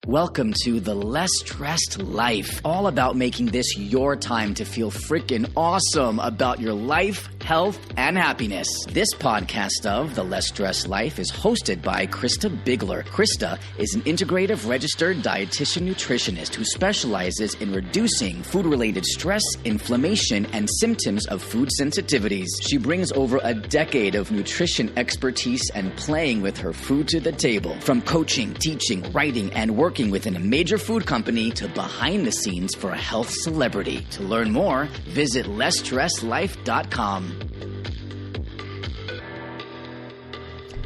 Welcome to The Less Stressed Life, all about making this your time to feel freaking awesome about your life, health, and happiness. This podcast of The Less Stressed Life is hosted by Christa Bigler. Christa is an integrative registered dietitian nutritionist who specializes in reducing food-related stress, inflammation, and symptoms of food sensitivities. She brings over a decade of nutrition expertise and playing with her food to the table. From coaching, teaching, writing, and working within a major food company to behind the scenes for a health celebrity. To learn more, visit lessstressedlife.com.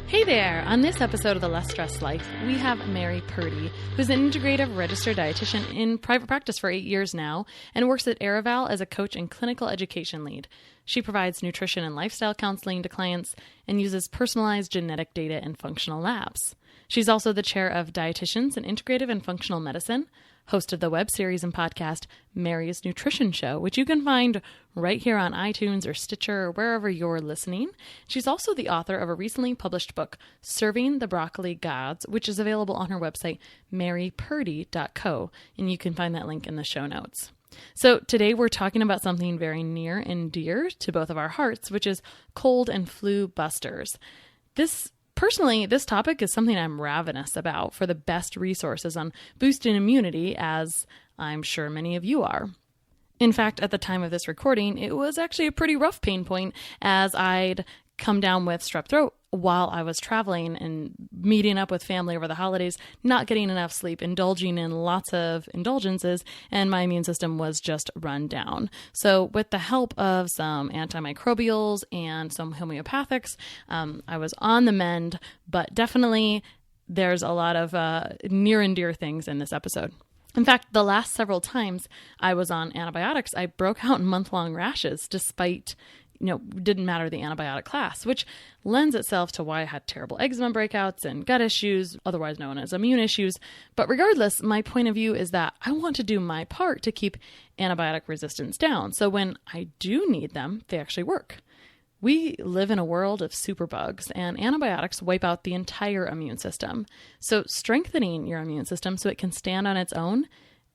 Hey there! On this episode of The Less Stressed Life, we have Mary Purdy, who's an integrative registered dietitian in private practice for 8 years now and works at Araval as a coach and clinical education lead. She provides nutrition and lifestyle counseling to clients and uses personalized genetic data in functional labs. She's also the chair of Dietitians in Integrative and Functional Medicine, host of the web series and podcast Mary's Nutrition Show, which you can find right here on iTunes or Stitcher or wherever you're listening. She's also the author of a recently published book, Serving the Broccoli Gods, which is available on her website, marypurdy.co, and you can find that link in the show notes. So today we're talking about something very near and dear to both of our hearts, which is cold and flu busters. Personally, this topic is something I'm ravenous about for the best resources on boosting immunity, as I'm sure many of you are. In fact, at the time of this recording, it was actually a pretty rough pain point as I'd come down with strep throat while I was traveling and meeting up with family over the holidays, not getting enough sleep, indulging in lots of indulgences, and my immune system was just run down. So with the help of some antimicrobials and some homeopathics, I was on the mend, but definitely there's a lot of near and dear things in this episode. In fact, the last several times I was on antibiotics, I broke out in month-long rashes despite didn't matter the antibiotic class, which lends itself to why I had terrible eczema breakouts and gut issues, otherwise known as immune issues. But regardless, my point of view is that I want to do my part to keep antibiotic resistance down. So when I do need them, they actually work. We live in a world of superbugs, and antibiotics wipe out the entire immune system. So strengthening your immune system so it can stand on its own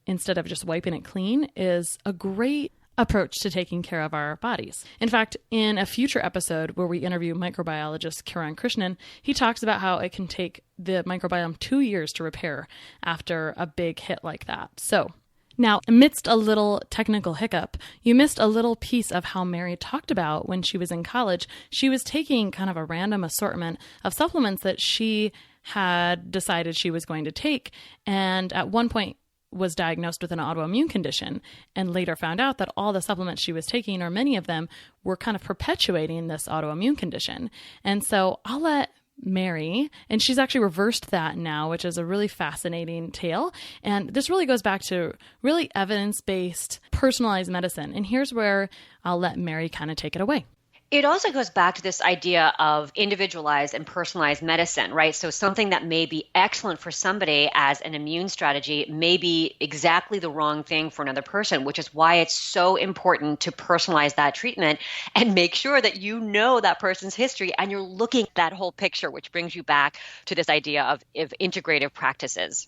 instead of just wiping it clean is a great approach to taking care of our bodies. In fact, in a future episode where we interview microbiologist Kiran Krishnan, he talks about how it can take the microbiome 2 years to repair after a big hit like that. So now, amidst a little technical hiccup, you missed a little piece of how Mary talked about when she was in college. She was taking kind of a random assortment of supplements that she had decided she was going to take, and at one point was diagnosed with an autoimmune condition and later found out that all the supplements she was taking, or many of them, were kind of perpetuating this autoimmune condition. And so I'll let Mary, and she's actually reversed that now, which is a really fascinating tale. And this really goes back to really evidence-based personalized medicine. And here's where I'll let Mary kind of take it away. It also goes back to this idea of individualized and personalized medicine, right? So something that may be excellent for somebody as an immune strategy may be exactly the wrong thing for another person, which is why it's so important to personalize that treatment and make sure that you know that person's history and you're looking at that whole picture, which brings you back to this idea of integrative practices.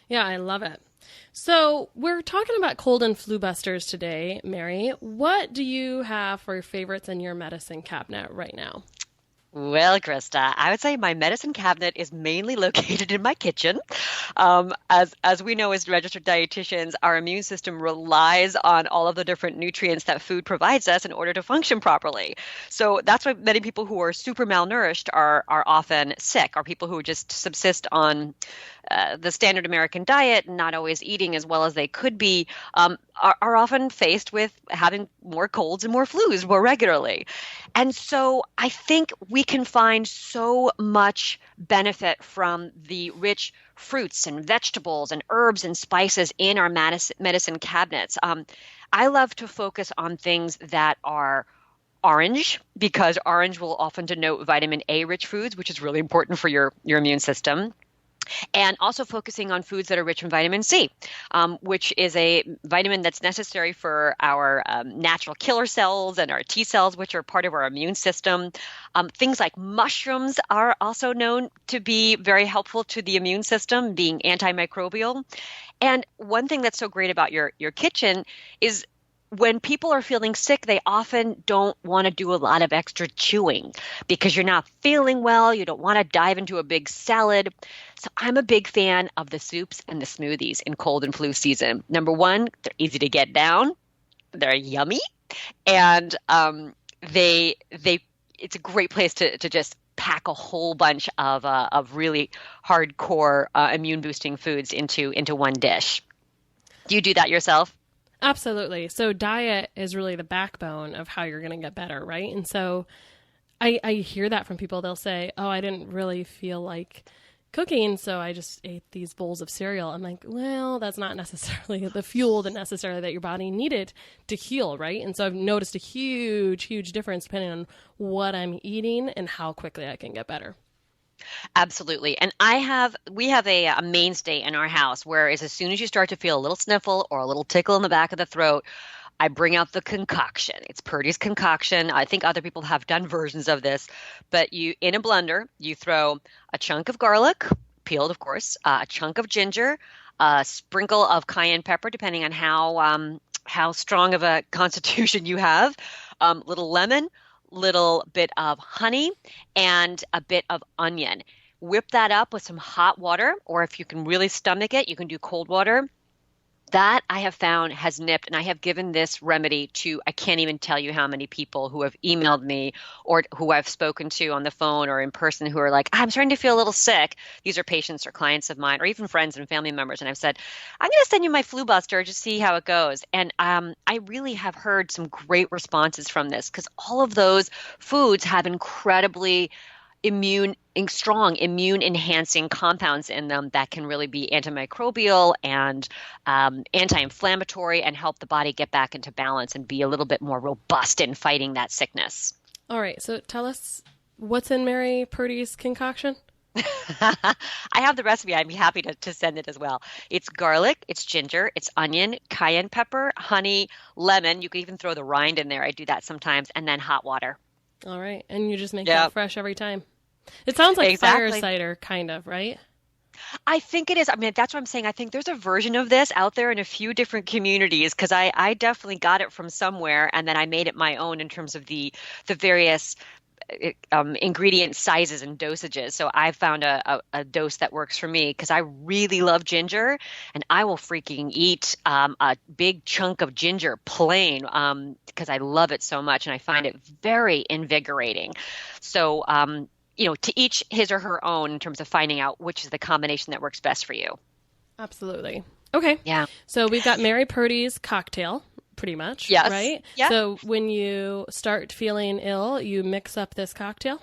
Yeah, I love it. So we're talking about cold and flu busters today, Mary. What do you have for your favorites in your medicine cabinet right now? Well, Christa, I would say my medicine cabinet is mainly located in my kitchen. As we know as registered dietitians, our immune system relies on all of the different nutrients that food provides us in order to function properly. So that's why many people who are super malnourished are often sick, or people who just subsist on the standard American diet, not always eating as well as they could be, are often faced with having more colds and more flus more regularly. And so I think we can find so much benefit from the rich fruits and vegetables and herbs and spices in our medicine cabinets. I love to focus on things that are orange, because orange will often denote vitamin A rich foods, which is really important for your immune system. And also focusing on foods that are rich in vitamin C, which is a vitamin that's necessary for our natural killer cells and our T cells, which are part of our immune system. Things like mushrooms are also known to be very helpful to the immune system, being antimicrobial. And one thing that's so great about your kitchen is when people are feeling sick, they often don't want to do a lot of extra chewing because you're not feeling well. You don't want to dive into a big salad. So I'm a big fan of the soups and the smoothies in cold and flu season. Number one, they're easy to get down. They're yummy. And it's a great place to just pack a whole bunch of really hardcore immune boosting foods into one dish. Do you do that yourself? Absolutely. So diet is really the backbone of how you're going to get better, right? And so I hear that from people. They'll say, oh, I didn't really feel like cooking, so I just ate these bowls of cereal. I'm like, well, that's not necessarily the fuel that your body needed to heal, right? And so I've noticed a huge, huge difference depending on what I'm eating and how quickly I can get better. Absolutely. And we have a mainstay in our house, whereas as soon as you start to feel a little sniffle or a little tickle in the back of the throat, I bring out the concoction. It's Purdy's concoction. I think other people have done versions of this, but in a blender, you throw a chunk of garlic, peeled, of course, a chunk of ginger, a sprinkle of cayenne pepper, depending on how strong of a constitution you have, little lemon, little bit of honey, and a bit of onion. Whip that up with some hot water, or if you can really stomach it, you can do cold water. That I have found has nipped, and I have given this remedy to, I can't even tell you how many people who have emailed me or who I've spoken to on the phone or in person who are like, I'm starting to feel a little sick. These are patients or clients of mine or even friends and family members. And I've said, I'm going to send you my flu buster, just see how it goes. And I really have heard some great responses from this because all of those foods have incredibly strong immune enhancing compounds in them that can really be antimicrobial and anti-inflammatory and help the body get back into balance and be a little bit more robust in fighting that sickness. All right. So tell us what's in Mary Purdy's concoction? I have the recipe. I'd be happy to send it as well. It's garlic, it's ginger, it's onion, cayenne pepper, honey, lemon. You can even throw the rind in there. I do that sometimes. And then hot water. All right. And you just make that fresh every time. It sounds like fire cider, kind of, right? I think it is. I mean, that's what I'm saying. I think there's a version of this out there in a few different communities because I definitely got it from somewhere and then I made it my own in terms of the various ingredient sizes and dosages. So I found a dose that works for me because I really love ginger and I will freaking eat a big chunk of ginger plain because I love it so much and I find it very invigorating. So, to each his or her own in terms of finding out which is the combination that works best for you. Absolutely. Okay. Yeah. So we've got Mary Purdy's cocktail, pretty much. Yes. Right? Yeah. So when you start feeling ill, you mix up this cocktail?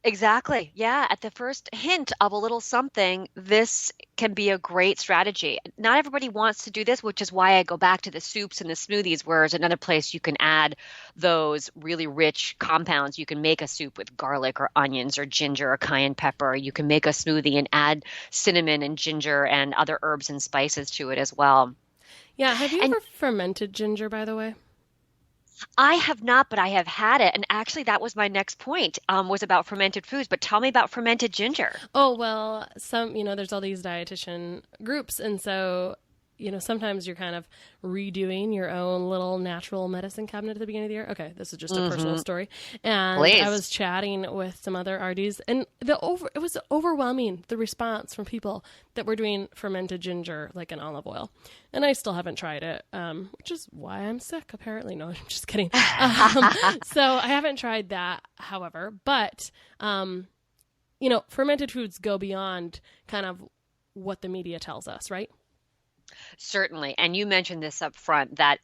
Exactly. Yeah. At the first hint of a little something, this can be a great strategy. Not everybody wants to do this, which is why I go back to the soups and the smoothies, whereas another place you can add those really rich compounds. You can make a soup with garlic or onions or ginger or cayenne pepper. You can make a smoothie and add cinnamon and ginger and other herbs and spices to it as well. Yeah. Have you ever fermented ginger, by the way? I have not, but I have had it. And actually, that was my next point, was about fermented foods. But tell me about fermented ginger. Oh, well, there's all these dietitian groups. And so, sometimes you're kind of redoing your own little natural medicine cabinet at the beginning of the year. Okay, this is just a personal story. And Please. I was chatting with some other RDs, and it was overwhelming, the response from people that were doing fermented ginger, like in olive oil. And I still haven't tried it, which is why I'm sick, apparently. No, I'm just kidding. So I haven't tried that, however. But, fermented foods go beyond kind of what the media tells us, right? Certainly. And you mentioned this up front that,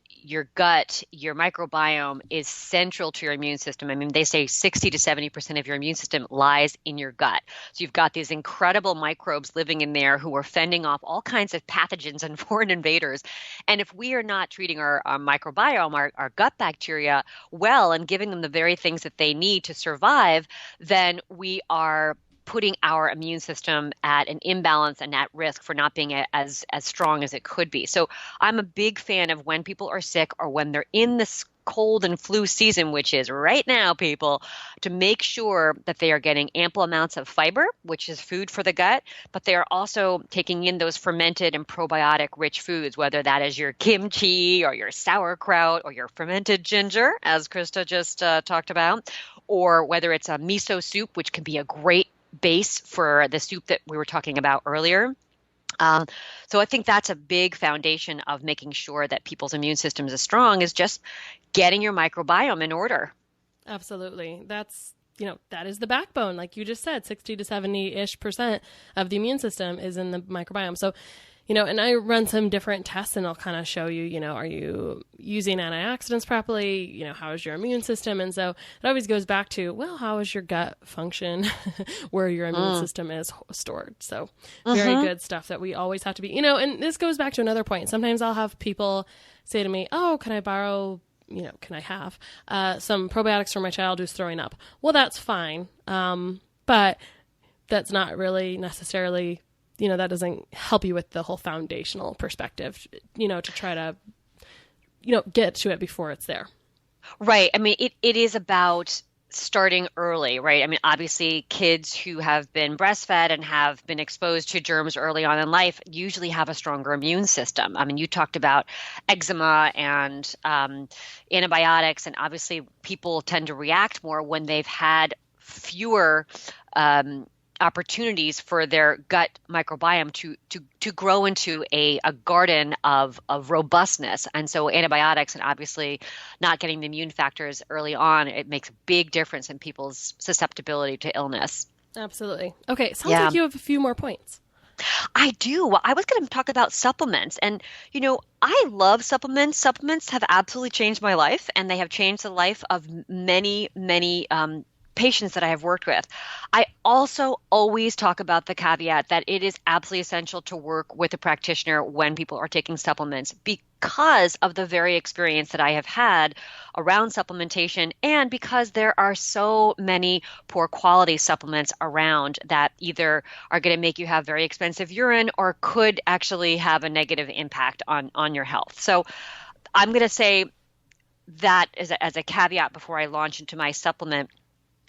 your gut, your microbiome is central to your immune system. They say 60 to 70% of your immune system lies in your gut. So you've got these incredible microbes living in there who are fending off all kinds of pathogens and foreign invaders. And if we are not treating our microbiome, our gut bacteria well and giving them the very things that they need to survive, then we are putting our immune system at an imbalance and at risk for not being as strong as it could be. So I'm a big fan of when people are sick or when they're in this cold and flu season, which is right now, people, to make sure that they are getting ample amounts of fiber, which is food for the gut, but they are also taking in those fermented and probiotic rich foods, whether that is your kimchi or your sauerkraut or your fermented ginger, as Christa just talked about, or whether it's a miso soup, which can be a great base for the soup that we were talking about earlier. So I think that's a big foundation of making sure that people's immune systems are strong, is just getting your microbiome in order. Absolutely. That's, that is the backbone. Like you just said, 60 to 70-ish% of the immune system is in the microbiome. So, and I run some different tests and I'll kind of show you, are you using antioxidants properly? How is your immune system? And so it always goes back to, well, how is your gut function where your immune system is stored? So very good stuff that we always have to be, and this goes back to another point. Sometimes I'll have people say to me, oh, can I borrow, can I have some probiotics for my child who's throwing up? Well, that's fine. But that's not really necessarily, that doesn't help you with the whole foundational perspective, to try to, get to it before it's there. Right. I mean, it is about starting early, right? I mean, obviously kids who have been breastfed and have been exposed to germs early on in life usually have a stronger immune system. I mean, you talked about eczema and antibiotics, and obviously people tend to react more when they've had fewer opportunities for their gut microbiome to grow into a garden of robustness. And so antibiotics and obviously not getting the immune factors early on, it makes a big difference in people's susceptibility to illness. Absolutely. Okay. Sounds like you have a few more points. I do. Well, I was going to talk about supplements. And, I love supplements. Supplements have absolutely changed my life, and they have changed the life of many, many patients that I have worked with. I also always talk about the caveat that it is absolutely essential to work with a practitioner when people are taking supplements, because of the very experience that I have had around supplementation, and because there are so many poor quality supplements around that either are going to make you have very expensive urine or could actually have a negative impact on your health. So I'm going to say that as a caveat before I launch into my supplement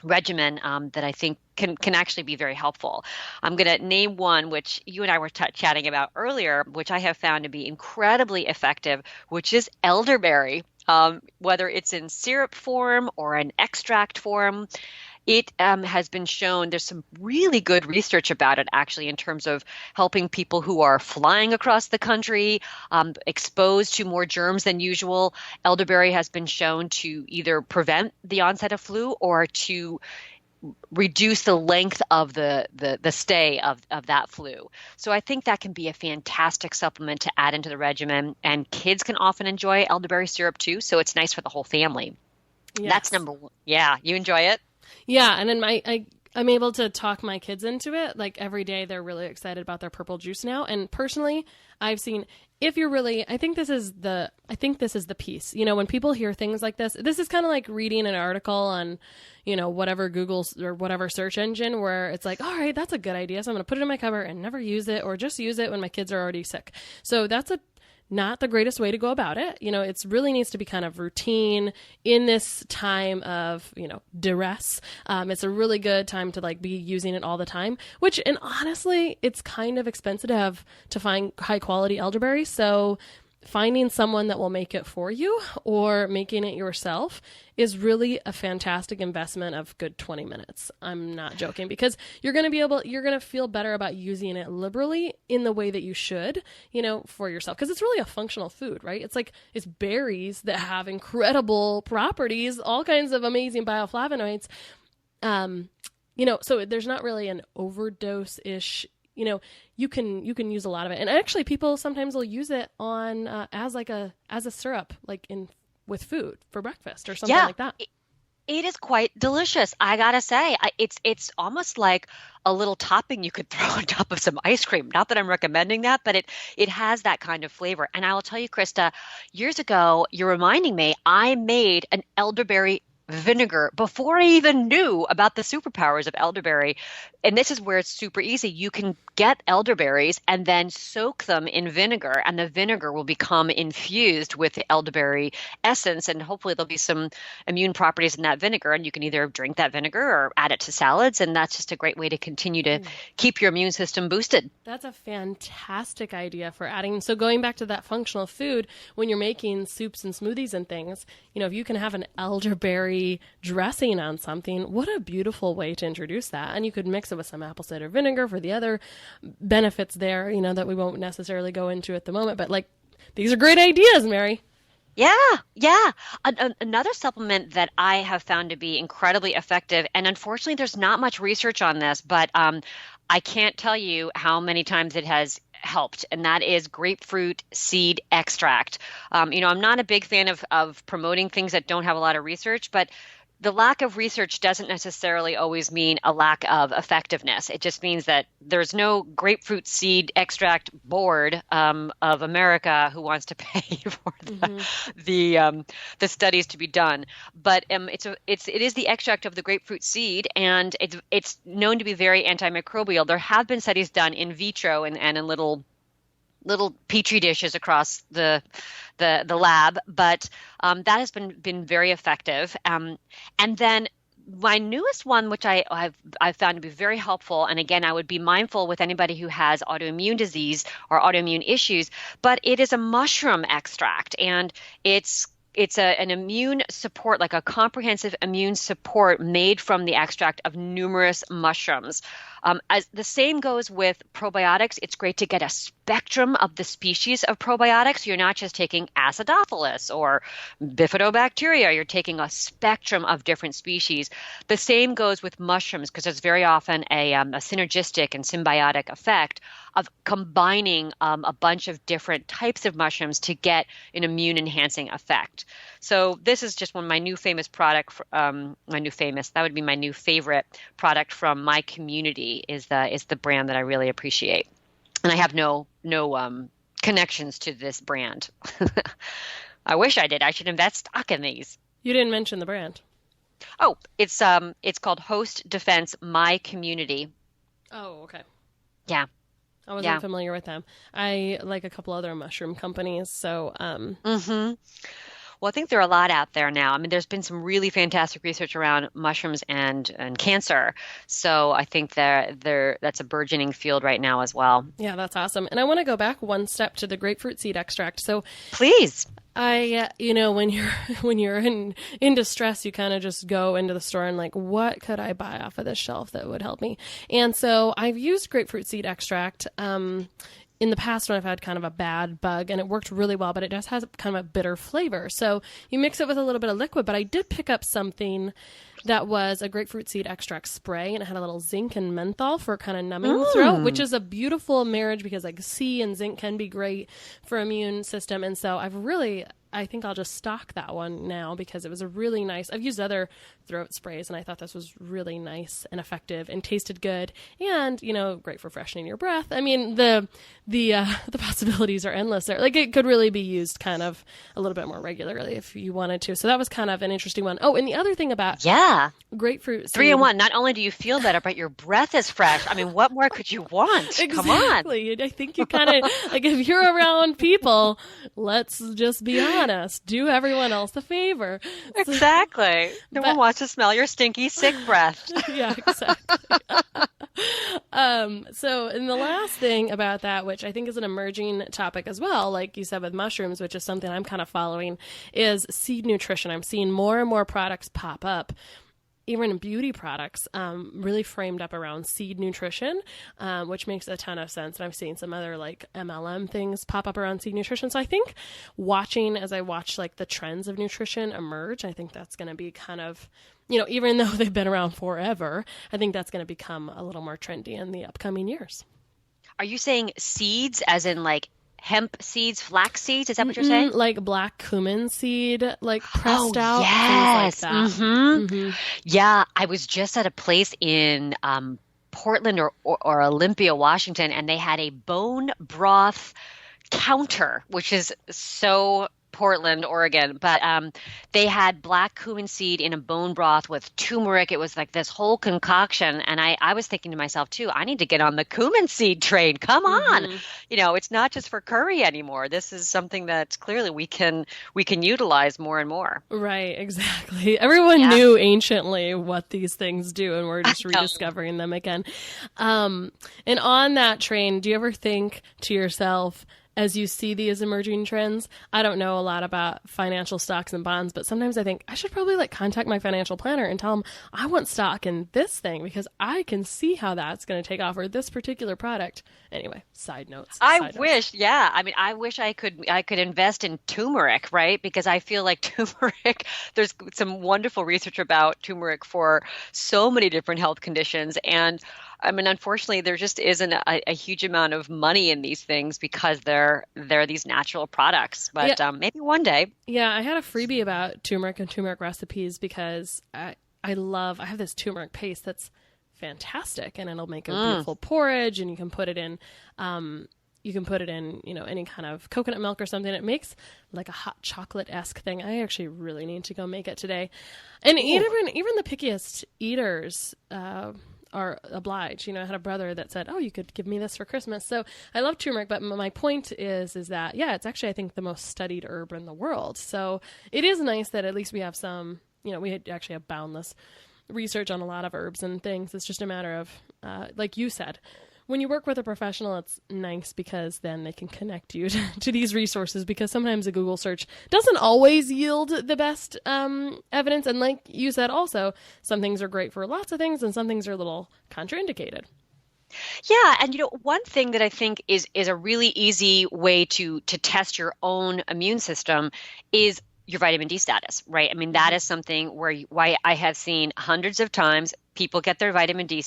regimen that I think can actually be very helpful. I'm going to name one, which you and I were chatting about earlier, which I have found to be incredibly effective, which is elderberry. Whether it's in syrup form or an extract form, it has been shown, there's some really good research about it actually, in terms of helping people who are flying across the country, exposed to more germs than usual. Elderberry has been shown to either prevent the onset of flu or to reduce the length of the stay of that flu. So I think that can be a fantastic supplement to add into the regimen, and kids can often enjoy elderberry syrup too, so it's nice for the whole family. Yes. That's number one. Yeah, you enjoy it? Yeah, and then I'm able to talk my kids into it. Like every day they're really excited about their purple juice now. And personally, I've seen, if you're really, I think this is the piece. When people hear things like this is kind of like reading an article on, whatever Google or whatever search engine, where it's like, all right, that's a good idea. So I'm going to put it in my cupboard and never use it, or just use it when my kids are already sick. So that's not the greatest way to go about it. It really needs to be kind of routine in this time of, duress. It's a really good time to be using it all the time, and honestly, it's kind of expensive to find high quality elderberry. So finding someone that will make it for you or making it yourself is really a fantastic investment of good 20 minutes. I'm not joking, because you're going to feel better about using it liberally in the way that you should, for yourself. Because it's really a functional food, right? It's berries that have incredible properties, all kinds of amazing bioflavonoids. So there's not really an overdose-ish. You can use a lot of it, and actually, people sometimes will use it on as a syrup, with food for breakfast or something like that. It is quite delicious. I gotta say, it's almost like a little topping you could throw on top of some ice cream. Not that I'm recommending that, but it has that kind of flavor. And I will tell you, Christa, years ago, you're reminding me, I made an elderberry vinegar before I even knew about the superpowers of elderberry. And this is where it's super easy. You can get elderberries and then soak them in vinegar, and the vinegar will become infused with the elderberry essence, and hopefully there'll be some immune properties in that vinegar, and you can either drink that vinegar or add it to salads, and that's just a great way to continue to keep your immune system boosted. That's a fantastic idea for adding. So going back to that functional food, when you're making soups and smoothies and things, if you can have an elderberry dressing on something, what a beautiful way to introduce that. And you could mix it with some apple cider vinegar for the other benefits there, that we won't necessarily go into at the moment. But these are great ideas, Mary. Yeah. Another supplement that I have found to be incredibly effective, and unfortunately there's not much research on this, but I can't tell you how many times it has helped, and that is grapefruit seed extract. I'm not a big fan of promoting things that don't have a lot of research, but the lack of research doesn't necessarily always mean a lack of effectiveness. It just means that there's no grapefruit seed extract board of America who wants to pay for the studies to be done. But it is the extract of the grapefruit seed, and it's known to be very antimicrobial. There have been studies done in vitro and in little petri dishes across the lab, but that has been very effective. And then my newest one, which I've found to be very helpful, and again, I would be mindful with anybody who has autoimmune disease or autoimmune issues, but it is a mushroom extract, and it's an immune support, like a comprehensive immune support made from the extract of numerous mushrooms. As the same goes with probiotics, it's great to get a spectrum of the species of probiotics. You're not just taking Acidophilus or Bifidobacteria. You're taking a spectrum of different species. The same goes with mushrooms, because there's very often a synergistic and symbiotic effect of combining a bunch of different types of mushrooms to get an immune-enhancing effect. So this is just one of my new famous product. That would be my new favorite product from my community. Is the brand that I really appreciate, and I have no connections to this brand. I wish I did. I should invest stock in these. You didn't mention the brand. Oh, it's called Host Defense My Community. Oh, okay. Yeah. I wasn't familiar with them. I like a couple other mushroom companies, so Well, I think there are a lot out there now. I mean, there's been some really fantastic research around mushrooms and cancer. So I think that's a burgeoning field right now as well. Yeah, that's awesome. And I want to go back one step to the grapefruit seed extract. So please. when you're in distress, you kind of just go into the store and what could I buy off of this shelf that would help me? And so I've used grapefruit seed extract in the past when I've had kind of a bad bug, and it worked really well, but it just has kind of a bitter flavor. So you mix it with a little bit of liquid, but I did pick up something that was a grapefruit seed extract spray, and it had a little zinc and menthol for kind of numbing the throat, which is a beautiful marriage because C and zinc can be great for immune system. And so I think I'll just stock that one now because it was a really nice, I've used other throat sprays and I thought this was really nice and effective and tasted good and, great for freshening your breath. I mean, the possibilities are endless there. It could really be used kind of a little bit more regularly if you wanted to. So that was kind of an interesting one. Oh, and the other thing about grapefruit. 3-in-1. Not only do you feel better, but your breath is fresh. I mean, what more could you want? Exactly. Come on. I think you kind of, if you're around people, let's just be honest. Do everyone else a favor. Exactly. No one wants to smell your stinky, sick breath. Yeah, exactly. And the last thing about that, which I think is an emerging topic as well, like you said with mushrooms, which is something I'm kind of following, is seed nutrition. I'm seeing more and more products pop up, even beauty products, really framed up around seed nutrition, which makes a ton of sense. And I've seen some other MLM things pop up around seed nutrition. So I think as I watch the trends of nutrition emerge, I think that's going to be kind of, even though they've been around forever, I think that's going to become a little more trendy in the upcoming years. Are you saying seeds as in hemp seeds, flax seeds? Is that what you're saying? Like black cumin seed, pressed out, yes. things like that. Mm-hmm. Yeah, I was just at a place in Portland or Olympia, Washington, and they had a bone broth counter, which is so Portland, Oregon, but they had black cumin seed in a bone broth with turmeric. It was like this whole concoction. And I was thinking to myself too, I need to get on the cumin seed train. Come on. It's not just for curry anymore. This is something that clearly we can utilize more and more. Right, exactly. Everyone knew anciently what these things do, and we're just rediscovering them again. And on that train, do you ever think to yourself, as you see these emerging trends, I don't know a lot about financial stocks and bonds, but sometimes I think I should probably contact my financial planner and tell them I want stock in this thing because I can see how that's going to take off, or this particular product. Anyway, side notes. I wish I could invest in turmeric, right? Because I feel like turmeric, there's some wonderful research about turmeric for so many different health conditions. And I mean, unfortunately, there just isn't a huge amount of money in these things because they're these natural products. But maybe one day. Yeah, I had a freebie about turmeric and turmeric recipes because I have this turmeric paste that's fantastic, and it'll make a beautiful porridge, and you can put it in any kind of coconut milk or something. It makes like a hot chocolate-esque thing. I actually really need to go make it today. And even the pickiest eaters are obliged. I had a brother that said, "Oh, you could give me this for Christmas." So I love turmeric, but my point is that, it's actually, I think, the most studied herb in the world. So it is nice that at least we have some, we actually have boundless research on a lot of herbs and things. It's just a matter of, like you said, when you work with a professional, it's nice because then they can connect you to these resources, because sometimes a Google search doesn't always yield the best evidence. And like you said, also, some things are great for lots of things and some things are a little contraindicated. Yeah. And, one thing that I think is a really easy way to test your own immune system is your vitamin D status, right? I mean, that is something why I have seen hundreds of times people get their vitamin D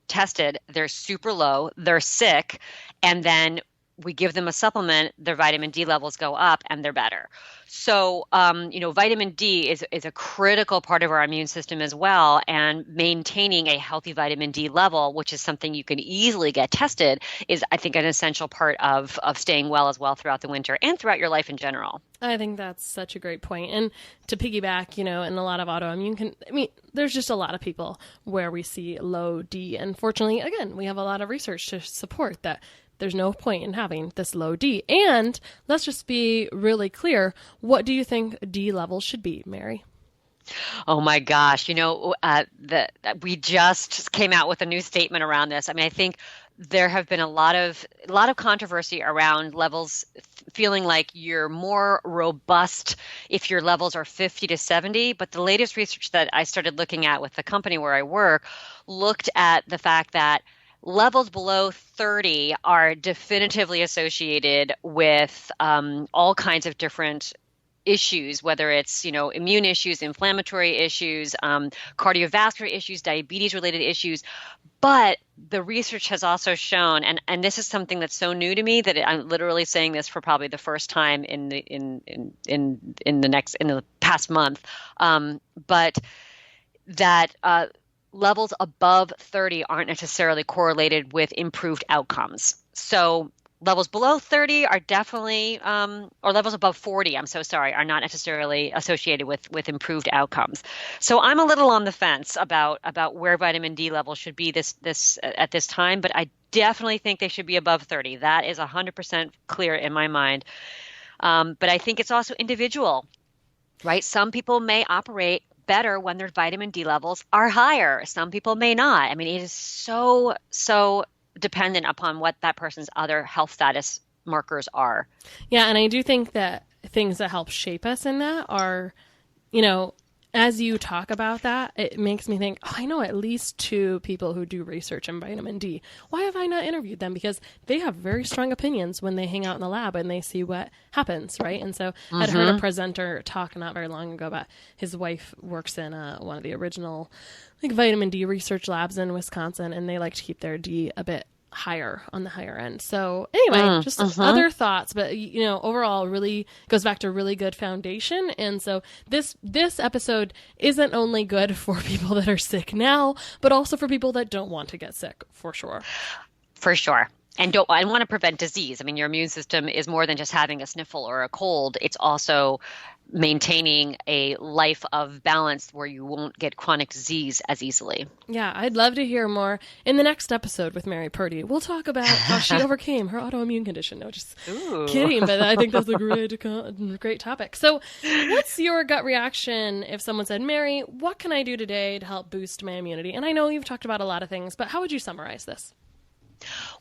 tested, they're super low, they're sick, and then we give them a supplement, their vitamin D levels go up and they're better. So, vitamin D is a critical part of our immune system as well, and maintaining a healthy vitamin D level, which is something you can easily get tested, is, I think, an essential part of staying well as well throughout the winter and throughout your life in general. I think that's such a great point. And to piggyback, in a lot of autoimmune, there's just a lot of people where we see low D. And fortunately, again, we have a lot of research to support that there's no point in having this low D. And let's just be really clear. What do you think D levels should be, Mary? Oh my gosh. We just came out with a new statement around this. I mean, I think there have been a lot of controversy around levels, feeling like you're more robust if your levels are 50 to 70. But the latest research that I started looking at with the company where I work looked at the fact that levels below 30 are definitively associated with all kinds of different issues, whether it's, immune issues, inflammatory issues, cardiovascular issues, diabetes-related issues. But the research has also shown, and this is something that's so new to me that I'm literally saying this for probably the first time in the past month, but that levels above 30 aren't necessarily correlated with improved outcomes. So levels below 30 are definitely, or levels above 40, are not necessarily associated with improved outcomes. So I'm a little on the fence about where vitamin D levels should be at this time, but I definitely think they should be above 30. That is 100% clear in my mind. But I think it's also individual, right? Some people may operate better when their vitamin D levels are higher. Some people may not. I mean, it is so dependent upon what that person's other health status markers are. Yeah, and I do think that things that help shape us in that are, as you talk about that, it makes me think, I know at least 2 people who do research in vitamin D. Why have I not interviewed them? Because they have very strong opinions when they hang out in the lab and they see what happens, right? And so I'd heard a presenter talk not very long ago about his wife works in one of the original vitamin D research labs in Wisconsin, and they like to keep their D a bit higher, on the higher end. So anyway, just other thoughts, but overall really goes back to really good foundation. And so this episode isn't only good for people that are sick now, but also for people that don't want to get sick, for sure. For sure. and want to prevent disease. I mean, your immune system is more than just having a sniffle or a cold. It's also maintaining a life of balance where you won't get chronic disease as easily. Yeah, I'd love to hear more in the next episode with Mary Purdy. We'll talk about how she overcame her autoimmune condition. No, just kidding, but I think that's a great topic. So what's your gut reaction if someone said, Mary, what can I do today to help boost my immunity? And I know you've talked about a lot of things, but how would you summarize this?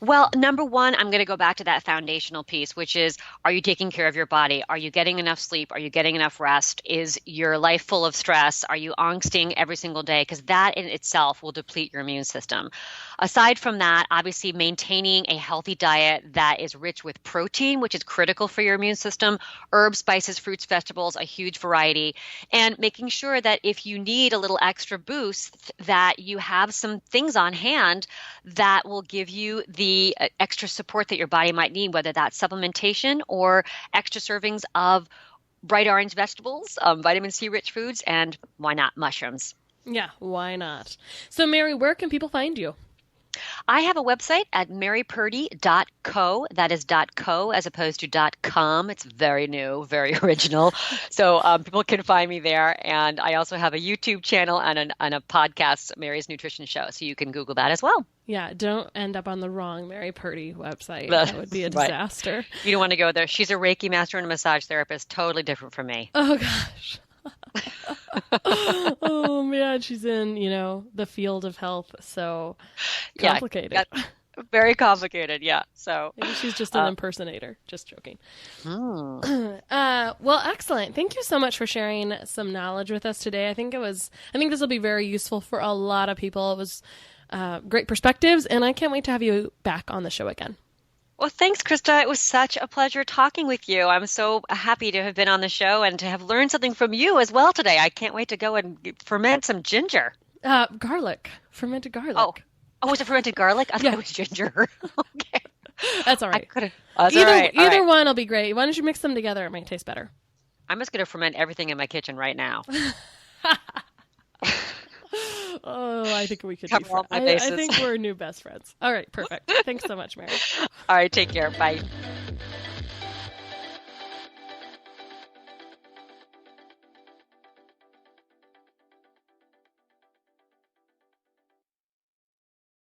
Well, number one, I'm going to go back to that foundational piece, which is, are you taking care of your body? Are you getting enough sleep? Are you getting enough rest? Is your life full of stress? Are you angsting every single day? Because that in itself will deplete your immune system. Aside from that, obviously maintaining a healthy diet that is rich with protein, which is critical for your immune system, herbs, spices, fruits, vegetables, a huge variety, and making sure that if you need a little extra boost, that you have some things on hand that will give you the extra support that your body might need, whether that's supplementation or extra servings of bright orange vegetables, vitamin C rich foods, and why not mushrooms? Yeah, why not? So Mary, where can people find you? I have a website at marypurdy.co. That is .co as opposed to .com. It's very new, very original. So people can find me there. And I also have a YouTube channel and a podcast, Mary's Nutrition Show. So you can Google that as well. Yeah, don't end up on the wrong Mary Purdy website. That would be a disaster. Right. You don't want to go there. She's a Reiki master and a massage therapist. Totally different from me. Oh, gosh. Oh, man. She's in, the field of health. So complicated. Yeah, very complicated. Yeah. So maybe she's just an impersonator. Just joking. Well, excellent. Thank you so much for sharing some knowledge with us today. I think this will be very useful for a lot of people. It was great perspectives, and I can't wait to have you back on the show again. Well, thanks, Christa. It was such a pleasure talking with you. I'm so happy to have been on the show and to have learned something from you as well today. I can't wait to go and ferment some ginger. Garlic. Fermented garlic. Oh, was it fermented garlic? I thought it was ginger. Okay. That's all right. Either one will be great. Why don't you mix them together? It might taste better. I'm just going to ferment everything in my kitchen right now. Oh, I think we could be friends. I think we're new best friends. All right, perfect. Thanks so much, Mary. All right, take care. Bye.